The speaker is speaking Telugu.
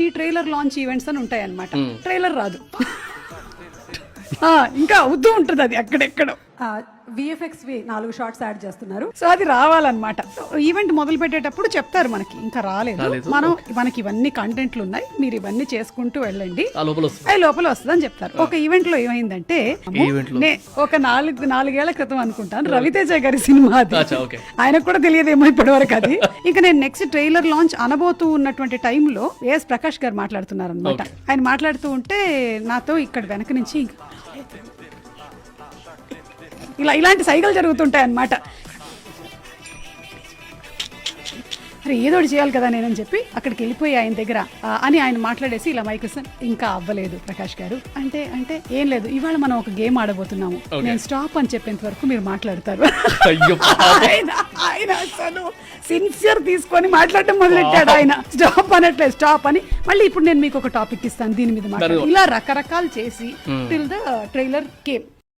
మినీ ట్రైలర్ లాంచ్ ఈవెంట్స్ అని ఉంటాయి అన్నమాట. ట్రైలర్ రాదు, ఇంకా అవుతూ ఉంటుంది అది అక్కడెక్కడో. VFX-వి 4 షార్ట్స్ యాడ్ చేస్తున్నారు, సో అది రావాలన్నమాట. ఈవెంట్ మొదలు పెట్టేటప్పుడు చెప్తారు మనకి ఇంకా రాలేదు, మనకి ఇవన్నీ కంటెంట్లు ఉన్నాయి, మీరు ఇవన్నీ చేసుకుంటూ వెళ్ళండి, అవి లోపల వస్తుందని చెప్తారు. ఒక ఈవెంట్ లో ఏమైందంటే, ఒక 4 ఏళ్ల క్రితం అనుకుంటాను, రవితేజ గారి సినిమా అది, ఆయనకు కూడా తెలియదేమో ఇప్పటి వరకు అది. ఇంకా నేను నెక్స్ట్ ట్రైలర్ లాంచ్ అనబోతూ ఉన్నటువంటి టైంలో ఏఎస్ ప్రకాష్ గారు మాట్లాడుతున్నారు అనమాట. ఆయన మాట్లాడుతూ ఉంటే నాతో ఇక్కడ వెనక నుంచి ఇలాంటి సైకిల్ జరుగుతుంటాయి అన్నమాట. అరే ఏదో ఒకటి చేయాలి కదా నేనని చెప్పి అక్కడికి వెళ్ళిపోయి ఆయన దగ్గర అని ఆయన మాట్లాడేసి ఇలా మైక్ ఇంకా అవ్వలేదు ప్రకాష్ గారు అంటే ఏం లేదు, ఇవాళ మనం ఒక గేమ్ ఆడబోతున్నాము, నేను స్టాప్ అని చెప్పేంత వరకు మీరు మాట్లాడతారు. ఆయన అసలు సిన్సియర్ తీసుకొని మాట్లాడటం మొదలెట్టాడు. ఆయన స్టాప్ అనట్లేదు, స్టాప్ అని మళ్ళీ ఇప్పుడు నేను మీకు ఒక టాపిక్ ఇస్తాను దీని మీద మాట్లాడు, ఇలా రకరకాలు చేసి టిల్ ద ట్రైలర్ కేమ్.